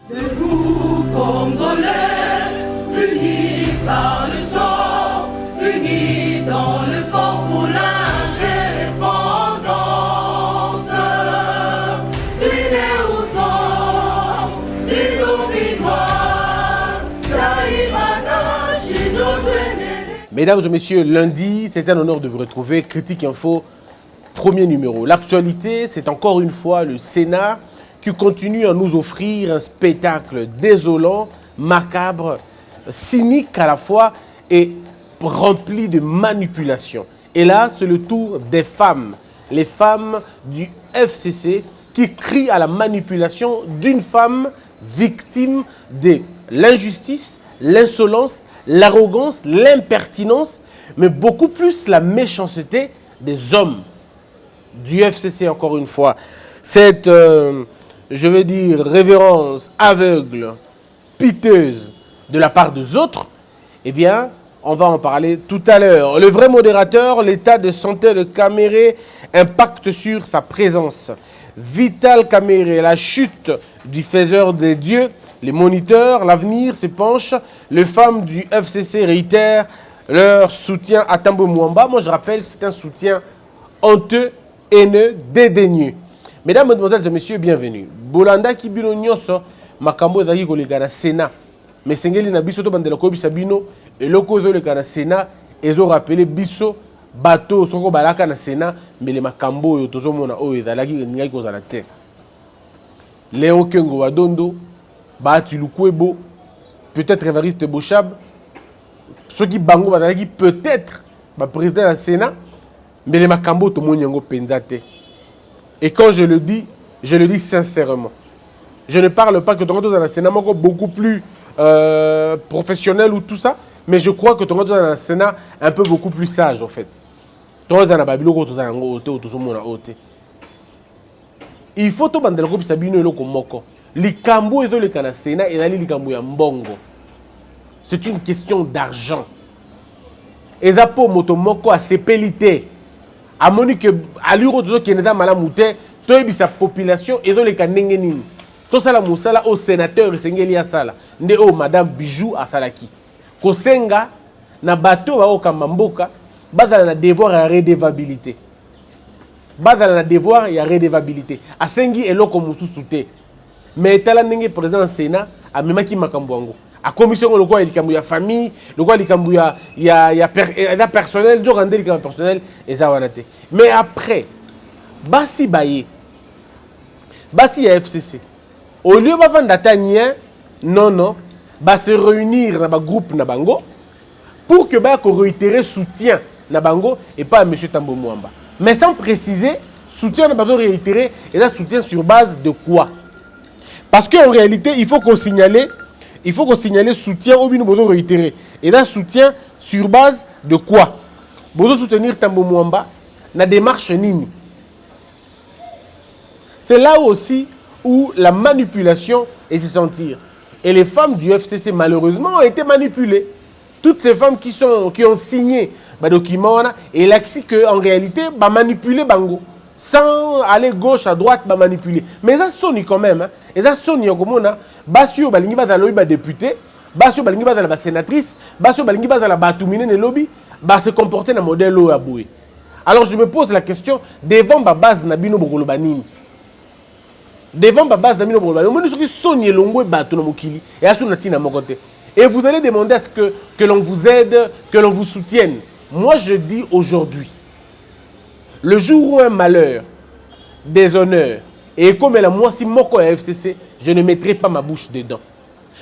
Debout Congolais, unis par le sang, unis dans le fort pour l'indépendance. Unis aux hommes, ces obligeoires, Taïmana, Chidotene. Mesdames et messieurs, lundi, c'est un honneur de vous retrouver. Critique Info, premier numéro. L'actualité, c'est encore une fois le Sénat qui continue à nous offrir un spectacle désolant, macabre, cynique à la fois et rempli de manipulation. Et là, c'est le tour des femmes, les femmes du FCC qui crient à la manipulation d'une femme victime de l'injustice, l'insolence, l'arrogance, l'impertinence, mais beaucoup plus la méchanceté des hommes du FCC, encore une fois. Cette, je veux dire, révérence aveugle, piteuse de la part des autres, eh bien, on va en parler tout à l'heure. Le vrai modérateur, l'état de santé de Kamere impacte sur sa présence. Vital Kamere, la chute du faiseur des dieux, les moniteurs, l'avenir se penche. Les femmes du FCC réitèrent leur soutien à Tambo Mwamba. Moi, je rappelle que c'est un soutien honteux, haineux, dédaigneux. Mesdames, Mesdemoiselles et Messieurs, bienvenue. Bolanda ki bino nyonso makambo ezaki koleka na Sénat. Mais sengeli na biso to bandela ko bisa bino eloko zo leka na Sénat ezo rappeler biso bato soko balaka na Sénat mais le makambo yo tozo mona o ezalaki ngai ko zala te. Léon Kengo Wadondo, Bahati Lukwebo, peut-être Évariste Bochab, ceux qui bango bazalaki peut-être ba président du Sénat mais le makambo to moni yango penza te. Et quand je le dis sincèrement. Je ne parle pas que tu rentres dans un Sénat beaucoup plus professionnel ou tout ça, mais je crois que tu rentres dans un Sénat un peu beaucoup plus sage en fait. Tu rentres dans un Babylone, tu rentres dans un hôtel. Il faut que tu rentres dans un Sénat. Les Kambo et les Sénat et les Kambo ya mbongo. C'est une question d'argent. Et ça pour motomoko à sepelité. À Monique, à l'Euro qui est dans la moutée, tu as sa population et les Kanengenin. Tout ça, la au sénateur, Sengeli Asala, ne o Madame Bijou à Salaki. Kosenga, na bateau au Kamamboka, bazala na devoir à redevabilité. Bazala na devoir et à redevabilité. A Sengi et l'oko moussou souté. Mais tala nenge président Sénat, a memaki makambouango. A commission le quoi il y a famille, le quoi il y a personnel, du rendre le personnel et ça va nater. Mais après, basi baye, basi ya FCC. Au lieu de vendre d'attendre, non, va se réunir dans un groupe na bango pour que ba ko réitérer soutien na bango et pas à M. Tambo Mwamba. Mais sans préciser, soutien na bango réitéré et là soutien sur base de quoi? Parce qu'en réalité, il faut qu'on signale soutien au bino bozo réitéré. Et là, soutien sur base de quoi? Bozo soutenir Tambo Mwamba na démarche nini. C'est là aussi où la manipulation est se sentir. Et les femmes du FCC, malheureusement, ont été manipulées. Toutes ces femmes qui ont signé les documents, et là, qu'en réalité, bah, manipuler Bango. Sans aller gauche à droite, bah, manipuler. Mais ça sonne quand même. Hein. Et ça sonne comme ça. Basio balingi bazala ba député, basio balingi bazala ba sénatrice, basio balingi bazala ba tumine ne lobby, ba se comporter na modèle o aboué. Alors je me pose la question devant ba base na bino bokolo banini. Devant ba base na bino bokolo banini, on dit que sonye longo bato na mokili et asu na tina mokote. Et vous allez demander à ce que l'on vous aide, que l'on vous soutienne. Moi je dis aujourd'hui, le jour où un malheur, déshonneur et comme la moi si moko à FCC, je ne mettrai pas ma bouche dedans.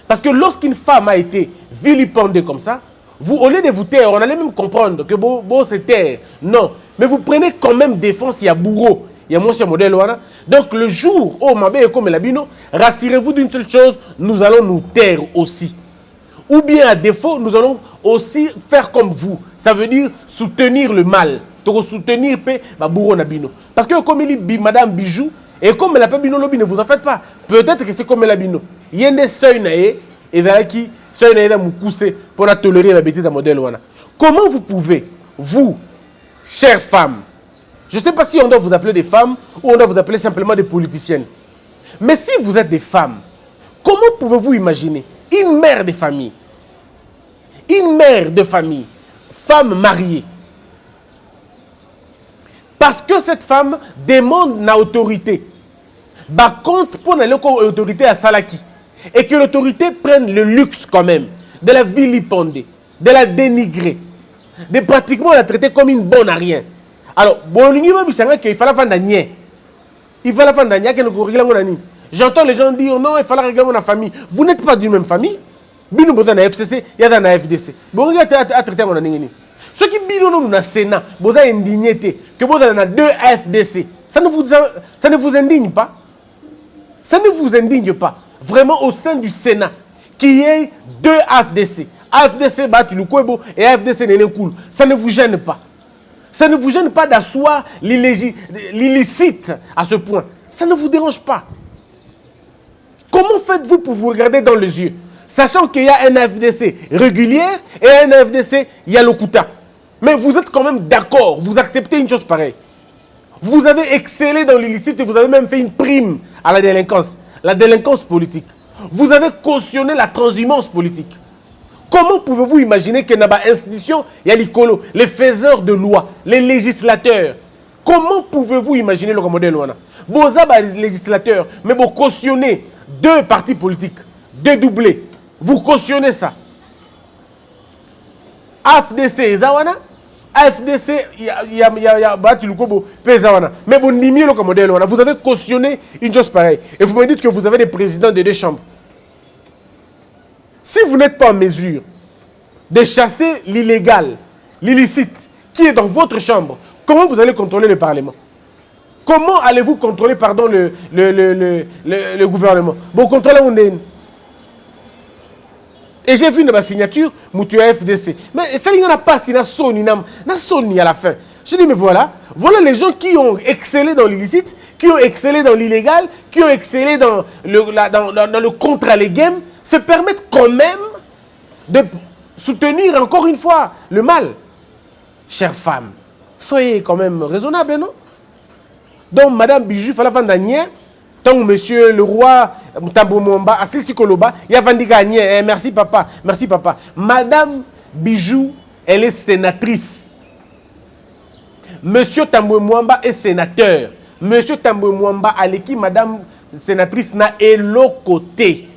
Parce que lorsqu'une femme a été vilipendée comme ça, vous, au lieu de vous taire, on allait même comprendre que bon se taire. Non. Mais vous prenez quand même défense, il y a bourreau, il y a monsieur modèle. Donc le jour où ma belle comme l'abino, rassurez-vous d'une seule chose, nous allons nous taire aussi. Ou bien à défaut, nous allons aussi faire comme vous. Ça veut dire soutenir le mal. Donc soutenir ma bourreau nabino. Parce que comme il dit Madame Bijou, et comme elle n'a pas bino lobby, ne vous en faites pas. Peut-être que c'est comme elle a bino. Il y a des seuils naïs, et qui seuils naïs dans mon poussé pour tolérer la bêtise à modèle. Comment vous pouvez, vous, chères femmes, je ne sais pas si on doit vous appeler des femmes ou on doit vous appeler simplement des politiciennes. Mais si vous êtes des femmes, Comment pouvez-vous imaginer une mère de famille, femme mariée, parce que cette femme demande une autorité, par contre, pour aller comme autorité à Salaki, et que l'autorité prenne le luxe quand même de la vilipender, de la dénigrer, de pratiquement la traiter comme une bonne à rien. Alors, bon, il fallait faire d'agné. Il fallait faire d'agné que nous régler mon ami. J'entends les gens dire non, il fallait régler mon famille. Vous n'êtes pas d'une même famille. Bino boza na FCC, il y a dans la FDC. Bon, il y a traité mon ami. Ceux qui bino nous na Sénat, boza indigné que boza na 2 FDC. Ça ne vous indigne pas? Ça ne vous indigne pas? Vraiment au sein du Sénat, qui est 2 AFDC. AFDC Batulukwebo et AFDC Nenekoul. Ça ne vous gêne pas? Ça ne vous gêne pas d'asseoir l'illicite à ce point? Ça ne vous dérange pas? Comment faites-vous pour vous regarder dans les yeux, sachant qu'il y a un AFDC régulier et un AFDC Yalokuta? Mais vous êtes quand même d'accord, vous acceptez une chose pareille. Vous avez excellé dans l'illicite et vous avez même fait une prime à la délinquance politique. Vous avez cautionné la transhumance politique. Comment pouvez-vous imaginer que dans l'institution, il y a les faiseurs de loi, les législateurs? Comment pouvez-vous imaginer le modèle Luana? Vous avez des législateurs, mais vous cautionnez 2 partis politiques, dédoublés. Vous cautionnez ça. AFDC, Zawana. AFDC, mais vous n'imiez le modèle. Vous avez cautionné une chose pareille. Et vous me dites que vous avez des présidents de 2 chambres. Si vous n'êtes pas en mesure de chasser l'illégal, l'illicite, qui est dans votre chambre, comment vous allez contrôler le Parlement? Comment allez-vous contrôler, pardon, le gouvernement? Bon, contrôlez mon nez. Et j'ai vu une signature, Moutou FDC. Mais il n'y en a pas si Sony à la fin. Je dis, mais voilà les gens qui ont excellé dans l'illicite, qui ont excellé dans l'illégal, qui ont excellé dans le contre-les-games, se permettent quand même de soutenir encore une fois le mal. Chères femmes, soyez quand même raisonnables, non? Donc, Madame Bijou, il fallait vendre tant Monsieur le roi Tambo Mwamba, Assis Koloba, il y a vendu gagné. Merci papa, merci papa. Madame Bijou, elle est sénatrice. Monsieur Tambo Mwamba est sénateur. Monsieur Tambo Mwamba, Aleki, Madame sénatrice, n'a élo côté.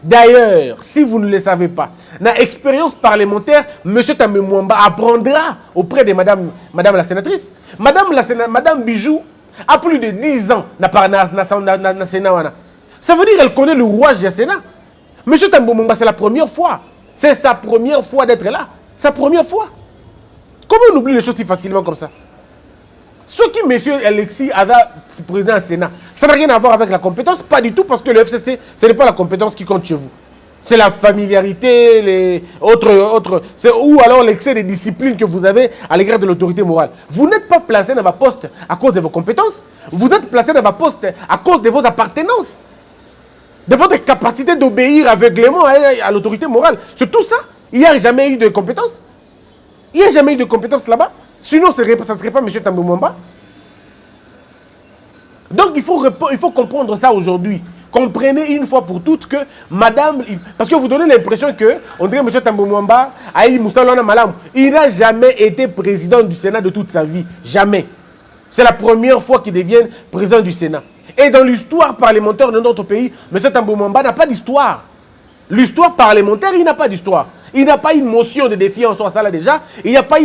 D'ailleurs, si vous ne le savez pas, dans l'expérience parlementaire, Monsieur Tambo Mwamba apprendra auprès de Madame la sénatrice. Madame Bijou a plus de 10 ans dans Sénat. Ça veut dire qu'elle connaît le rouage du Sénat. Monsieur Tambo Mwamba, c'est la première fois. C'est sa première fois d'être là. Sa première fois. Comment on oublie les choses si facilement comme ça? Ce qui, monsieur Alexis Ada, président du Sénat, ça n'a rien à voir avec la compétence, pas du tout, parce que le FCC, ce n'est pas la compétence qui compte chez vous. C'est la familiarité, les autres, ou alors l'excès de discipline que vous avez à l'égard de l'autorité morale. Vous n'êtes pas placé dans ma poste à cause de vos compétences, vous êtes placé dans ma poste à cause de vos appartenances, de votre capacité d'obéir aveuglément à l'autorité morale. C'est tout ça. Il n'y a jamais eu de compétences. Il n'y a jamais eu de compétences là-bas. Sinon, ça ne serait pas M. Tambo Mwamba. Donc, il faut comprendre ça aujourd'hui. Comprenez une fois pour toutes que madame... Parce que vous donnez l'impression que, on dirait M. Tambo Mwamba, Aïe Moussa Lona Malam, il n'a jamais été président du Sénat de toute sa vie. Jamais. C'est la première fois qu'il devient président du Sénat. Et dans l'histoire parlementaire de notre pays, M. Tambo Mwamba n'a pas d'histoire. L'histoire parlementaire, il n'a pas d'histoire. Il n'a pas une motion de défiance à ça là déjà. Il n'a pas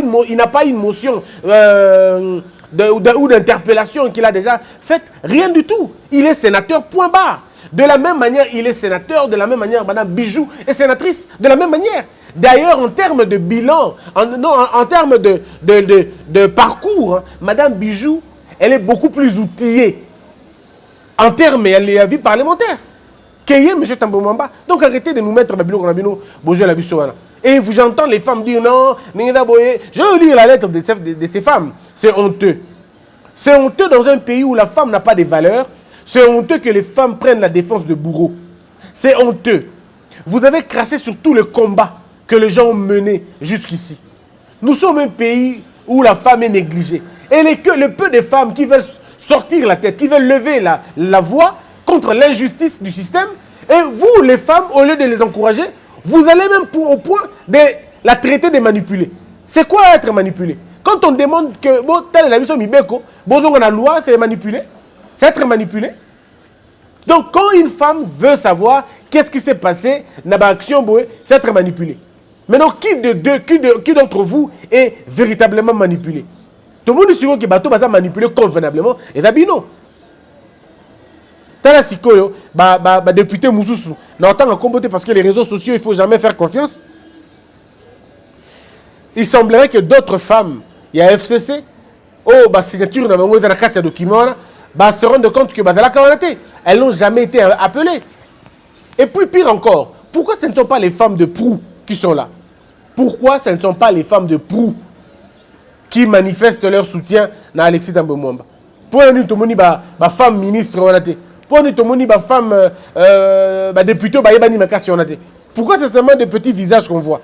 une motion ou d'interpellation qu'il a déjà faite. Rien du tout. Il est sénateur, point barre. De la même manière, il est sénateur. De la même manière, Madame Bijou est sénatrice. De la même manière. D'ailleurs, en termes de bilan, en termes de parcours, hein, Madame Bijou, elle est beaucoup plus outillée en termes de la vie parlementaire. M. Tambo Mwamba. Donc arrêtez de nous mettre bonjour la bichouana. Et j'entends les femmes dire non, je vais lire la lettre de ces femmes. C'est honteux. C'est honteux dans un pays où la femme n'a pas de valeur. C'est honteux que les femmes prennent la défense de bourreaux. C'est honteux. Vous avez craché sur tous les combats que les gens ont menés jusqu'ici. Nous sommes un pays où la femme est négligée. Et le peu de femmes qui veulent sortir la tête, qui veulent lever la voix contre l'injustice du système, Et vous, les femmes, au lieu de les encourager, vous allez même au point de la traiter de manipuler. C'est quoi être manipulé? Quand on demande que, bon, tel est la mission Mibeko, bon, on a la loi, c'est manipuler. C'est être manipulé. Donc, quand une femme veut savoir qu'est-ce qui s'est passé dans l'action, c'est être manipulé. Maintenant, qui d'entre vous est véritablement manipulé? Tout le monde dit que bateau va manipuler convenablement. Et ça, non. Tala sikoyo, député Moussousou, n'a autant combattre parce que les réseaux sociaux, il ne faut jamais faire confiance. Il semblerait que d'autres femmes, il y a FCC, signature dans la carte de document, se rendent compte que elles n'ont jamais été appelées. Et puis pire encore, pourquoi ce ne sont pas les femmes de proue qui sont là? Pourquoi ce ne sont pas les femmes de proue qui manifestent leur soutien à Alexis Thambwe Mwamba? Pour nous, tout le monde est femme ministre. Pour nous, tout le monde est femme député. Pourquoi c'est seulement de petits visages qu'on voit?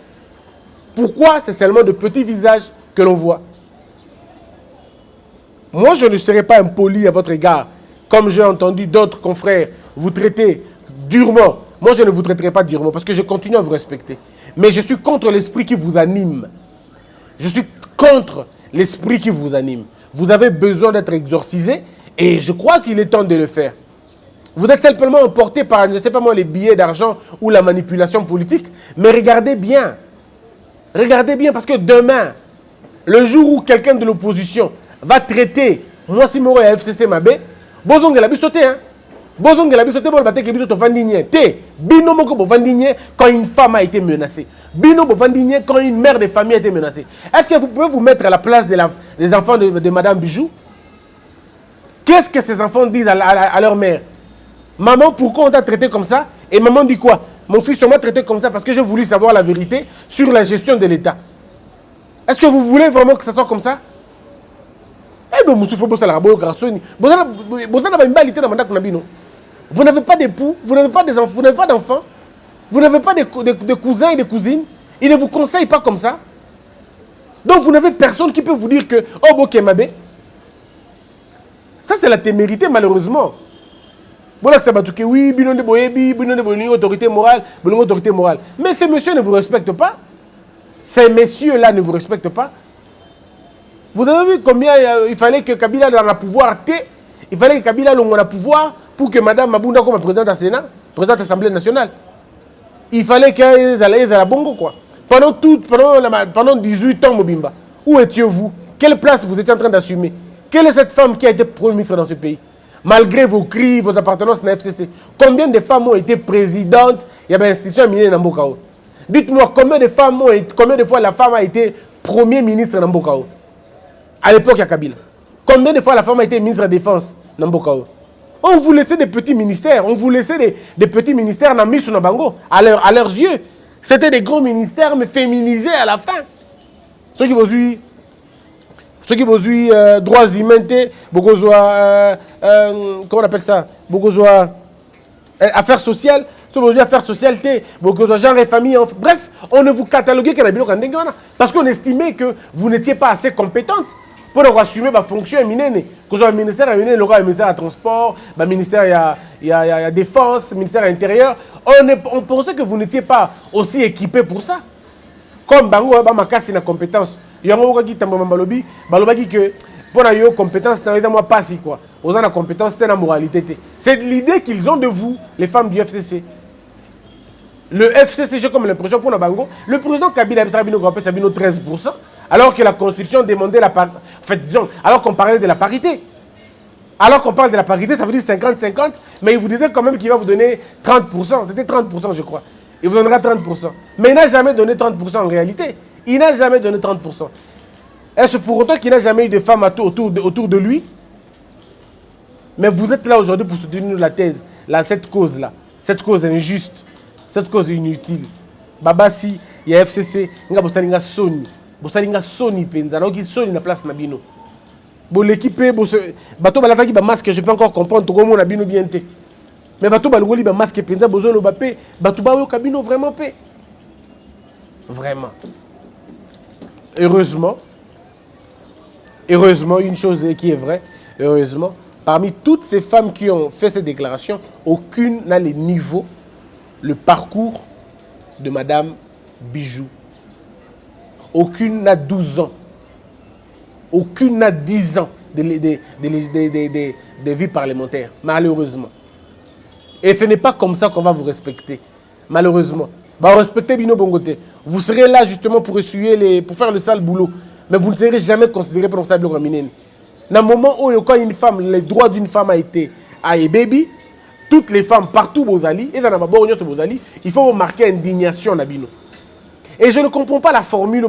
Pourquoi c'est seulement de petits visages que l'on voit? Moi, je ne serai pas impoli à votre égard. Comme j'ai entendu d'autres confrères vous traiter durement. Moi, je ne vous traiterai pas durement parce que je continue à vous respecter. Mais je suis contre l'esprit qui vous anime. Je suis contre l'esprit qui vous anime. Vous avez besoin d'être exorcisé et je crois qu'il est temps de le faire. Vous êtes simplement emporté par, je ne sais pas moi, les billets d'argent ou la manipulation politique. Mais regardez bien. Regardez bien parce que demain, le jour où quelqu'un de l'opposition va traiter moi si moro ya FCC Mabé, bozonge la bisoté hein. Bozonge la bisoté bon baté que bisoto vandigné. Té, bino moko bo vandigné quand une femme a été menacée. Bino bo vandigné quand une mère de famille a été menacée. Est-ce que vous pouvez vous mettre à la place des enfants de Madame Bijou? Qu'est-ce que ces enfants disent à leur mère? Maman, pourquoi on t'a traité comme ça? Et maman dit quoi? Mon fils, on m'a traité comme ça parce que j'ai voulu savoir la vérité sur la gestion de l'État. Est-ce que vous voulez vraiment que ça soit comme ça? Vous n'avez pas d'époux, vous n'avez pas des enfants, vous n'avez pas d'enfants, vous n'avez pas de cousins et de cousines. Ils ne vous conseillent pas comme ça. Donc vous n'avez personne qui peut vous dire que oh Bokemabé. Ça c'est la témérité malheureusement. Oui, autorité morale, autorité morale. Mais ces messieurs ne vous respectent pas. Ces messieurs-là ne vous respectent pas. Vous avez vu combien il fallait que Kabila ait le pouvoir? Il fallait que Kabila ait le pouvoir pour que Mme Mabunda comme présidente du Sénat, présidente de l'Assemblée nationale. Il fallait qu'elle aille à la Bongo quoi. Pendant 18 ans, Mobimba. Où étiez-vous? Quelle place vous étiez en train d'assumer? Quelle est cette femme qui a été Premier ministre dans ce pays? Malgré vos cris, vos appartenances à la FCC. Combien de femmes ont été présidentes? Il y a une institution à Miné Nambokao. Dites-moi, combien de fois la femme a été Premier ministre Nambokao? À l'époque, il y a Kabila. Combien de fois la femme a été ministre de la Défense Nambokao? On vous laissait des petits ministères. On vous laissait des petits ministères dans Miss Nabango. À leurs yeux. C'était des gros ministères, mais féminisés à la fin. Ceux qui vous ont droits humains, comment on appelle ça? Affaires sociales. Ceux qui ont affaires sociales, genre et famille. Bref, on ne vous cataloguait qu'à la bilo. Parce qu'on estimait que vous n'étiez pas assez compétente pour assumer ma fonction éminente. Que ce soit le ministère éminent, le ministère de transport, le ministère de défense, le ministère intérieur. On pensait que vous n'étiez pas aussi équipé pour ça. Comme Bango, Bamakasi na compétence. Il y a un qui Balobi que pour la compétence, c'est moi pas si quoi. Aux gens la compétence, c'est la moralité. C'est l'idée qu'ils ont de vous, les femmes du FCC. Le FCC, j'ai comme l'impression pour la Bango, le président Kabila a 13%, alors que la Constitution demandait la parité. En fait, disons, alors qu'on parlait de la parité. Alors qu'on parle de la parité, ça veut dire 50-50, mais il vous disait quand même qu'il va vous donner 30%. C'était 30%, je crois. Il vous donnera 30%. Mais il n'a jamais donné 30% en réalité. Il n'a jamais donné 30%. Est-ce pour autant qu'il n'a jamais eu de femmes autour de lui? Mais vous êtes là aujourd'hui pour soutenir la thèse, cette cause-là. Cette cause injuste. Cette cause inutile. Babasi, il y a FCC, il y a Sony. Il y a Sony, il y a Sony na place Nabino. Bon, l'équipe, bateau balataki ba masque, je peux encore comprendre, tout le monde a bien bien té. Mais bateau balongoli ba masque, penza besoin le bapé, bateau ba yo cabino vraiment paix. Vraiment. Heureusement, une chose qui est vraie, heureusement, parmi toutes ces femmes qui ont fait ces déclarations, aucune n'a les niveaux le parcours de Madame Bijou. Aucune n'a 12 ans. Aucune n'a 10 ans de vie parlementaire, malheureusement. Et ce n'est pas comme ça qu'on va vous respecter, malheureusement. Bah, respectez Bino Bongote. Vous serez là justement pour essuyer pour faire le sale boulot. Mais vous ne serez jamais considéré pour ça. Dans le moment où quand une femme, les droits d'une femme a été à baby, toutes les femmes partout Bozali, et dans la Bozali, il faut marquer indignation à Bino. Et je ne comprends pas la formule.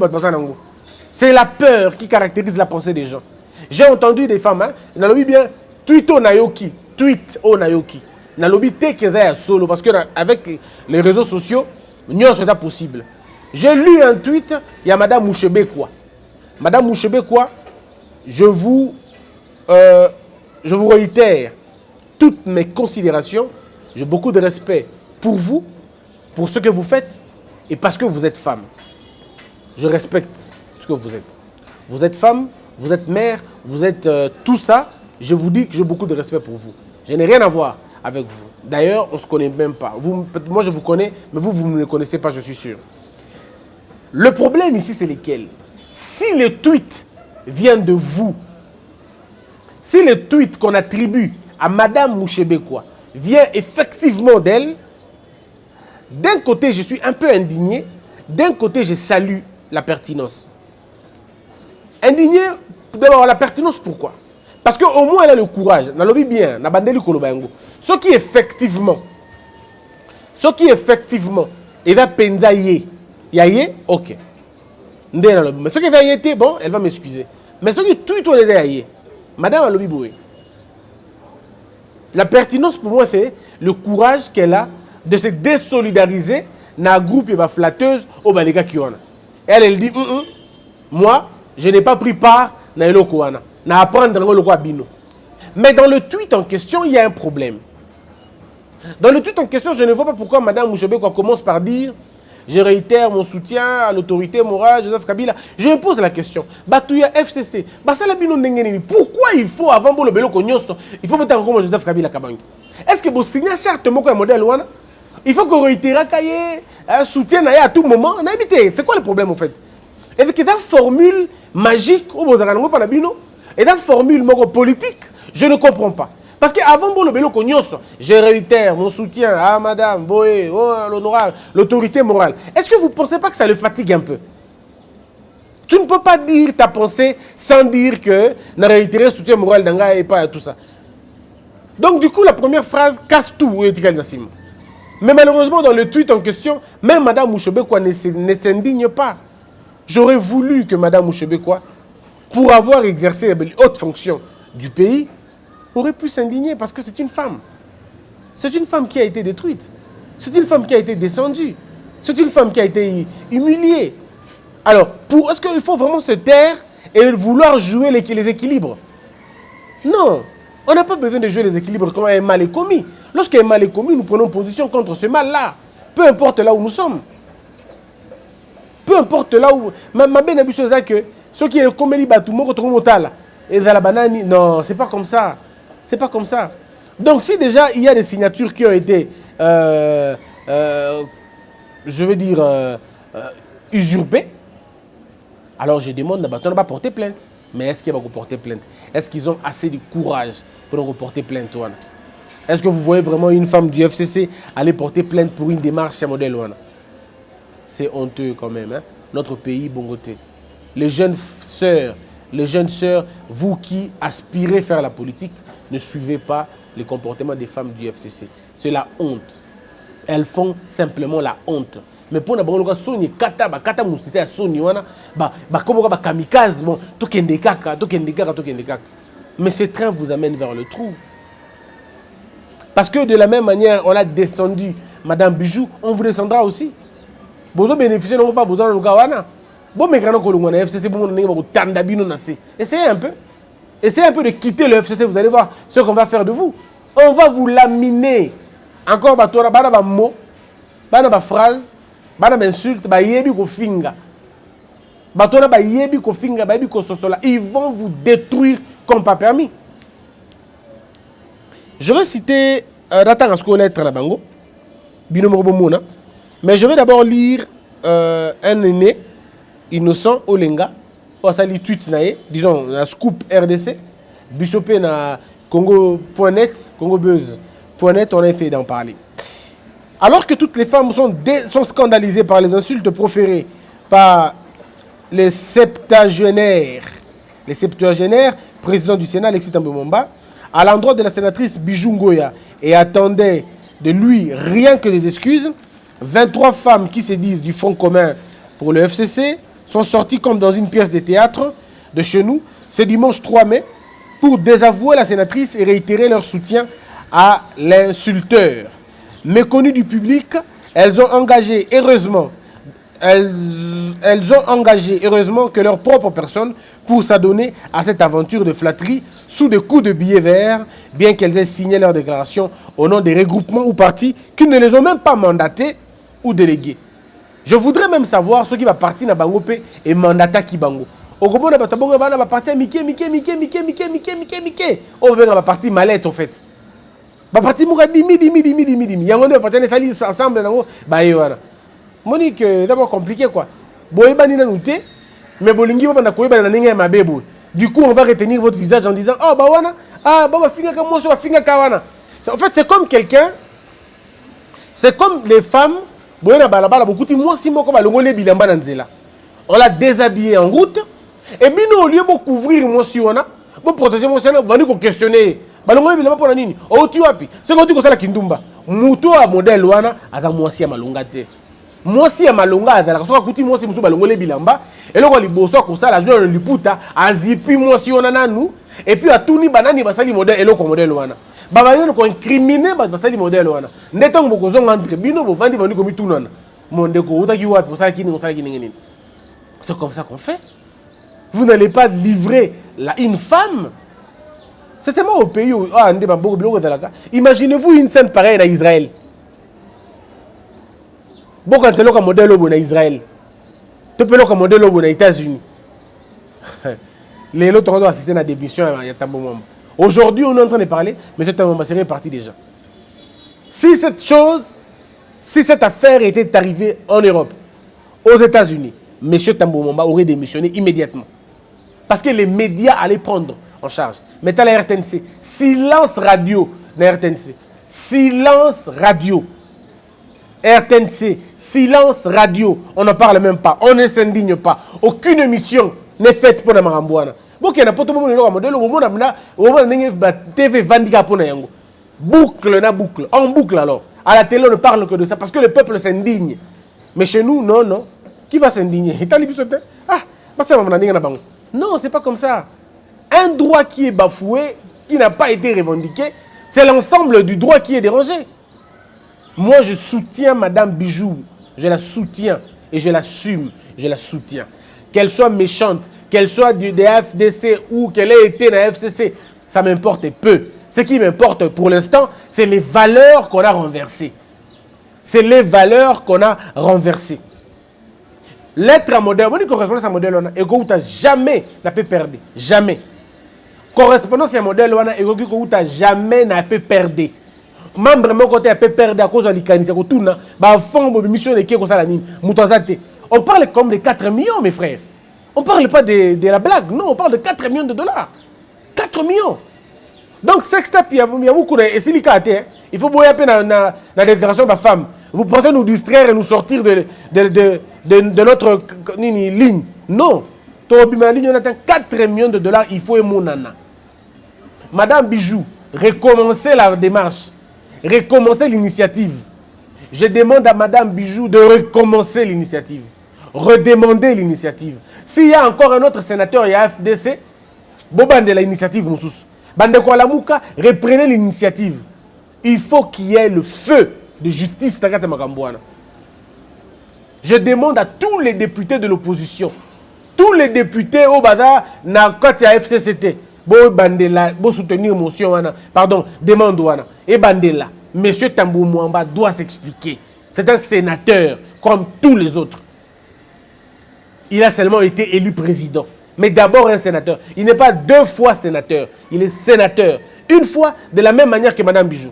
C'est la peur qui caractérise la pensée des gens. J'ai entendu des femmes, dans le bien, tweet au Nayoki, tweet au Nayoki. Dans le bien, solo, parce qu'avec les réseaux sociaux, c'est possible. J'ai lu un tweet, il y a Madame Mouchebekwa. Madame Mouchebekwa, je vous réitère toutes mes considérations. J'ai beaucoup de respect pour vous, pour ce que vous faites, et parce que vous êtes femme. Je respecte ce que vous êtes. Vous êtes femme, vous êtes mère, vous êtes tout ça. Je vous dis que j'ai beaucoup de respect pour vous. Je n'ai rien à voir avec vous. D'ailleurs, on ne se connaît même pas. Moi, je vous connais, mais vous ne me connaissez pas, je suis sûr. Le problème ici, c'est lequel? Si le tweet vient de vous, si le tweet qu'on attribue à Madame Mouchebekwa vient effectivement d'elle, d'un côté, je suis un peu indigné, d'un côté, je salue la pertinence. Indigné, d'abord, la pertinence, pourquoi? Parce qu'au moins, elle a le courage. Dans le bien, dans bandeli kolobayango. Ce qui effectivement, il va penza yé. Yaye, ok. Mais ce qui va yé, bon, elle va m'excuser. Mais ce qui tout les yé, Madame Alobi Boé. La pertinence pour moi, c'est le courage qu'elle a de se désolidariser dans un groupe flatteuse au Balega Kiwana. Elle dit, moi, je n'ai pas pris part dans le Kowana, dans apprendre dans le Bino. Mais dans le tweet en question, il y a un problème. Dans le tweet en question, je ne vois pas pourquoi Mme Mouchebekwa commence par dire « Je réitère mon soutien à l'autorité morale, Joseph Kabila ». Je me pose la question. Batouya FCC. Pourquoi il faut, avant le Belo Konyoso, il faut mettre en compte Joseph Kabila Kabangi? Est-ce que vous signez charte un modèle wana? Il faut qu'on réitère un soutien à tout moment. C'est quoi le problème en fait? Et que cette formule magique, et cette formule politique, je ne comprends pas. Parce qu'avant le Belo Konyoso, je réitère mon soutien à Madame Boé, l'honorable, l'autorité morale. Est-ce que vous ne pensez pas que ça le fatigue un peu? Tu ne peux pas dire ta pensée sans dire que n'a réitéré soutien moral d'Anga et pas tout ça. Donc du coup, la première phrase casse tout. Mais malheureusement, dans le tweet en question, même Mme Mouchebekwa ne s'indigne pas. J'aurais voulu que Mme Mouchebekwa, pour avoir exercé les hautes fonctions du pays, aurait pu s'indigner parce que c'est une femme. C'est une femme qui a été détruite. C'est une femme qui a été descendue. C'est une femme qui a été humiliée. Alors, est-ce qu'il faut vraiment se taire et vouloir jouer les équilibres? Non, on n'a pas besoin de jouer les équilibres quand un mal est commis. Lorsqu'un mal est commis, nous prenons position contre ce mal-là. Peu importe là où nous sommes. Peu importe là où... Ma bien habituée, c'est que ceux qui sont comme les bâtiments, et dans la banane, non, c'est pas comme ça. C'est pas comme ça. Donc, si déjà il y a des signatures qui ont été, je veux dire, usurpées, alors je demande à Baton de porter plainte. Mais est-ce qu'ils vont porter plainte? Est-ce qu'ils ont assez de courage pour porter plainte? Est-ce que vous voyez vraiment une femme du FCC aller porter plainte pour une démarche à modèle? C'est honteux quand même, hein? Notre pays, Bongoté. Les jeunes sœurs, vous qui aspirez faire la politique, ne suivez pas les comportements des femmes du FCC. C'est la honte. Elles font simplement la honte. Mais pour nous, mais ce train vous amène vers le trou. Parce que de la même manière, on a descendu Madame Bijou, on vous descendra aussi. Vous bénéficiez, non pas besoin de nous. Bon, mais quand on a FCC, essayez un peu. Essayez un peu de quitter le FCC, vous allez voir ce qu'on va faire de vous. On va vous laminer. Encore, bah mot, bah phrase, bah insulte, bah yebi ko finga. Bah yebi ko finga, bah yebi ko sosola. Ils vont vous détruire comme pas permis. Je vais citer Ratan Asko lettre na bango. Mais je vais d'abord lire un aîné, Innocent Olenga, pour ça les tweets, disons, la scoop RDC, Bishopé na Congo.net, Congo Buzz.net, on a fait d'en parler. Alors que toutes les femmes sont scandalisées par les insultes proférées par les septuagénaires, président du Sénat, Alexis Thambwe Mwamba, à l'endroit de la sénatrice Bijou Ngoya, et attendaient de lui rien que des excuses, 23 femmes qui se disent du Front commun pour le FCC sont sorties comme dans une pièce de théâtre de chez nous, ce dimanche 3 mai, pour désavouer la sénatrice et réitérer leur soutien à l'insulteur. Méconnues du public, elles ont engagé heureusement que leur propre personne pour s'adonner à cette aventure de flatterie sous des coups de billets verts, bien qu'elles aient signé leur déclaration au nom des regroupements ou partis qui ne les ont même pas mandatés ou délégués. Je voudrais même savoir ce qui va partir dans Bangopé et mandata qui bango. Au Gabon, on va partir Mickey. On va partir mallette en fait. Va partir Mouga dimi. Yango va partir les salis ensemble. Bah voilà. Monique, c'est d'abord compliqué quoi. Boyeba ni nanuté, mais bolingi va na koyeba na ninga ma bebo. Du coup, on va retenir votre visage en disant oh bah wana, ah bah finga ka moi so finga ka wana. En fait, c'est comme quelqu'un, c'est comme les femmes, boyena balabala beaucoup ti moi si moko ba longole bilamba na nzela. On l'a déshabillé en route et bino au lieu de couvrir moi si wana, pour protéger moi si wana, va nous questionner. Ba longole bilamba pour nini? Oh tu api. C'est quand tu ko sala kindumba. Muto a modèle wana aza moi si malonga te. Moi si malonga azala so akuti moi si muso balongole bilamba et là li boso ko sala zo le liputa azipi moi si ona nanu et puis atuni banani basali modèle eloko modèle wana baba yeno ko incriminer basali modèle wana ndetongo bokozo entre bino bo vandi bani ko mitunana monde ko utaki wapi posala kini nini. C'est comme ça qu'on fait. Vous n'allez pas livrer une femme. C'est seulement au pays où imaginez-vous une scène pareille en Israël. Bon, quand tu es un modèle en Israël, tu peux être un modèle aux États-Unis. Les autres ont assisté à la démission. Aujourd'hui, on est en train de parler, mais cette serait parti déjà. Si cette affaire était arrivée en Europe, aux États-Unis, M. Thambwe Mwamba aurait démissionné immédiatement. Parce que les médias allaient prendre en charge. Mais à la RTNC, silence radio la RTNC. Silence radio. RTNC, silence radio. On n'en parle même pas. On ne s'indigne pas. Aucune émission n'est faite pour la Marambouana. Boucle na boucle. En boucle alors. À la télé, on ne parle que de ça parce que le peuple s'indigne. Mais chez nous, non. Qui va s'indigner? Non, c'est pas comme ça. Un droit qui est bafoué, qui n'a pas été revendiqué, c'est l'ensemble du droit qui est dérangé. Moi, je soutiens Madame Bijou. Je la soutiens et je l'assume. Je la soutiens. Qu'elle soit méchante, qu'elle soit des FDC ou qu'elle ait été dans la FCC, ça m'importe peu. Ce qui m'importe pour l'instant, c'est les valeurs qu'on a renversées. C'est les valeurs qu'on a renversées. L'être à modèle, on dit correspondance à modèle, et que tu jamais n'a pas perdu. Jamais. Correspondance à modèle, et que tu jamais n'a pas perdu. Membre mon côté a pas perdu à cause de l'icanisation. On parle comme de 4 millions, mes frères. On ne parle pas de la blague, non, on parle de 4 millions de dollars. 4 millions. Donc, sextape, il y a beaucoup de silicates. Il faut boire dans la déclaration de la femme. Vous pensez nous distraire et nous sortir de notre ligne. Non. La ligne, on atteint 4 millions de dollars, il faut mon nana. Madame Bijou, recommencez la démarche. Recommencer l'initiative. Je demande à Madame Bijou de recommencer l'initiative. Redemander l'initiative. S'il y a encore un autre sénateur, il y a FDC, bobande l'initiative, Moussous. Bande Koualamouka, reprenez l'initiative. Il faut qu'il y ait le feu de justice. Je demande à tous les députés de l'opposition, tous les députés au Bada, quand il y a FCCT, bo soutenir motion, pardon, demande wana, et bandela. Monsieur Thambwe Mwamba doit s'expliquer. C'est un sénateur comme tous les autres. Il a seulement été élu président. Mais d'abord un sénateur. Il n'est pas 2 fois sénateur. Il est sénateur. Une fois, de la même manière que Madame Bijou.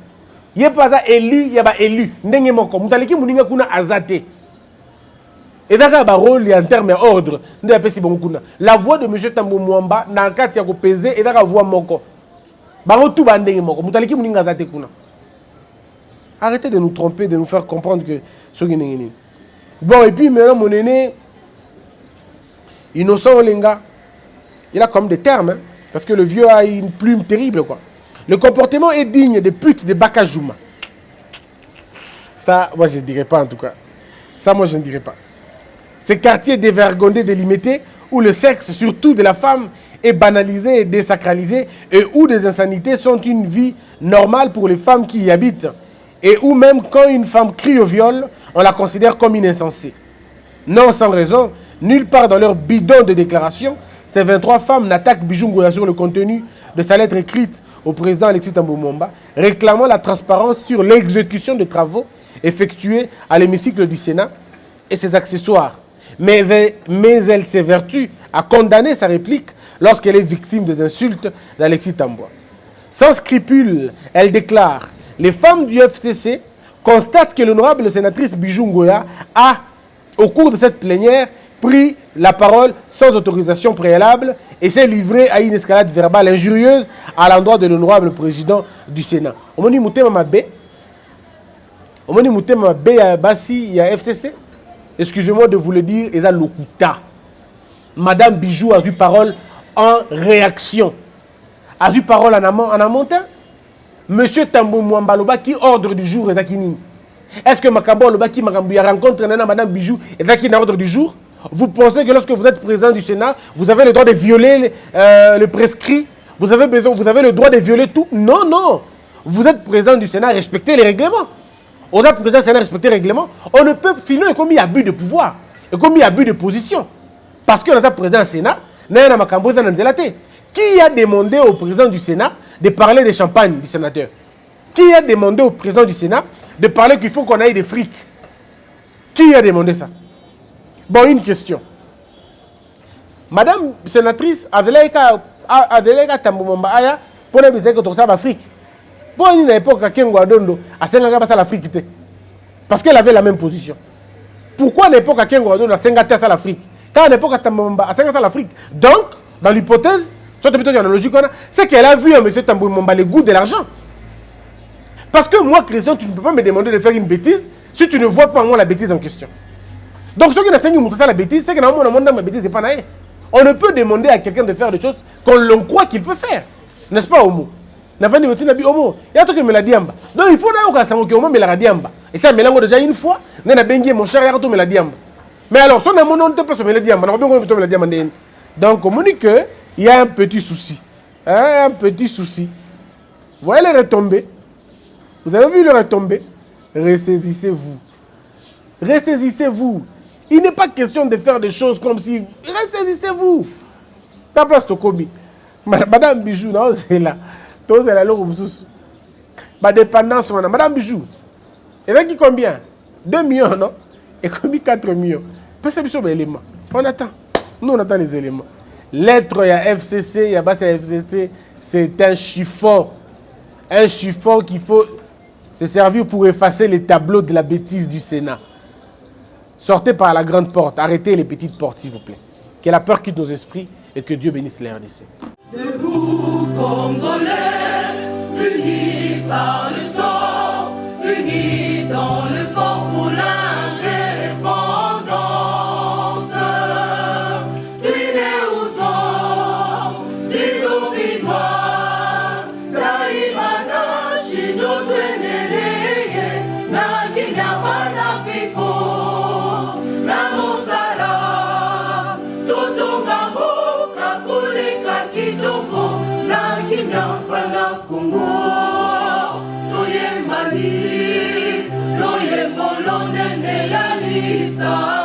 Yé pas ça élu, y a pas élu. Ndenge moko. Moutaliki mouninga kuna azate. Et d'accord, bah rôle en termes d'ordre. La voix de M. Tambou Mwamba, dans le cas de peser, et d'accord, voix moko. Bah tout bandé moko. Moutaliki mouninga azate kuna. Arrêtez de nous tromper, de nous faire comprendre que ce qui n'est. Bon, et puis maintenant, mon aîné, Innocent Olenga, il a comme des termes, hein, parce que le vieux a une plume terrible, quoi. Le comportement est digne des putes de Bakajuma. Ça, moi, je ne dirais pas, en tout cas. Ça, moi, je ne dirais pas. Ces quartiers dévergondés, délimités, où le sexe, surtout de la femme, est banalisé et désacralisé, et où des insanités sont une vie normale pour les femmes qui y habitent, et où même quand une femme crie au viol, on la considère comme une insensée. Non sans raison, nulle part dans leur bidon de déclaration, ces 23 femmes n'attaquent Bijou Ngoya sur le contenu de sa lettre écrite au président Alexis Tambou Mwamba, réclamant la transparence sur l'exécution des travaux effectués à l'hémicycle du Sénat et ses accessoires. Mais elle s'évertue à condamner sa réplique lorsqu'elle est victime des insultes d'Alexis Tambou. Sans scrupule, elle déclare « Les femmes du FCC constatent que l'honorable sénatrice Bijou Ngoya a, au cours de cette plénière, pris la parole sans autorisation préalable et s'est livré à une escalade verbale injurieuse à l'endroit de l'honorable président du Sénat. Omoni Moutema Mabé, Omoni Moutema Mabé à Bassi, il y a FCC. Excusez-moi de vous le dire, et ça l'okuta. Madame Bijou a vu parole en réaction. A vu parole en amont. Monsieur Tambou Mwamba Loba qui ordre du jour est Kinini. Est-ce que Makambo Loba qui rencontre Madame Bijou est dans ordre du jour? Vous pensez que lorsque vous êtes président du Sénat, vous avez le droit de violer le prescrit? Vous avez le droit de violer tout? Non, non. Vous êtes président du Sénat, respectez les règlements. On a président du Sénat, respecter les règlements. On ne peut, sinon, il y a commis abus de pouvoir. Il y a commis abus de position. Parce que dans un président du Sénat, qui a demandé au président du Sénat de parler des champagnes du sénateur? Qui a demandé au président du Sénat de parler qu'il faut qu'on aille des frics? Qui a demandé ça? Bon, une question. Madame sénatrice, Adelaïka Tambou Mwamba Aya, pour ne pas dire que tout ça va Afrique. Pour une époque, à Kengo Dondo, à Senga ça l'Afrique. Parce qu'elle avait la même position. Pourquoi à l'époque, à Kengo Dondo, à Senga ça l'Afrique? Quand à l'époque, à Tambou Mwamba, à Senga ça l'Afrique. Donc, dans l'hypothèse, soit plutôt analogique, c'est qu'elle a vu à M. Tambou Mwamba le goût de l'argent. Parce que moi, Christian, tu ne peux pas me demander de faire une bêtise si tu ne vois pas moi la bêtise en question. Donc, ceux qui n'enseignent pas la bêtise, c'est que dans mon ma bêtise n'est pas naïe. On ne peut demander à quelqu'un de faire des choses qu'on croit qu'il peut faire. N'est-ce pas, Homo? Homo. Il y a un truc qui me l'a dit en bas. Donc, il faut que Homo me l'a dit en bas. Et ça, me l'a déjà une fois. Mon cher, il y a un me l'a dit en bas. Mais alors, si on a mon nom, on ne peut pas se me l'a dit en bas. Donc, on me dit qu'il y a un petit souci. Un petit souci. Vous voyez les retombées? Vous avez vu les retombées? Ressaisissez-vous. Ressaisissez-vous. Il n'est pas question de faire des choses comme si... Ressaisissez-vous. Ta place, Tokobi. Madame Bijou, non, c'est là. Tous c'est là, ma dépendance, Madame Bijou. Et là, qui combien? 2 millions, non? Et combien 4 millions? Perception des éléments. On attend. Nous, on attend les éléments. Lettre, il y a FCC, il y a bas FCC. C'est un chiffon. Un chiffon qu'il faut se servir pour effacer les tableaux de la bêtise du Sénat. Sortez par la grande porte. Arrêtez les petites portes, s'il vous plaît. Que la peur quitte nos esprits et que Dieu bénisse les RDC. Debout, Congolais, unis par le sang, unis dans le fort pour l'indépendance. Tués aux hommes, si oublie-moi, Daïmana, Shido, Tweneleye, Nakinyamana, Piko, Namosala, Totongambo, Kakulika, Kitoko, Nakinyamana, Kongo, Toyembali, Loyembolonde, Yalisa.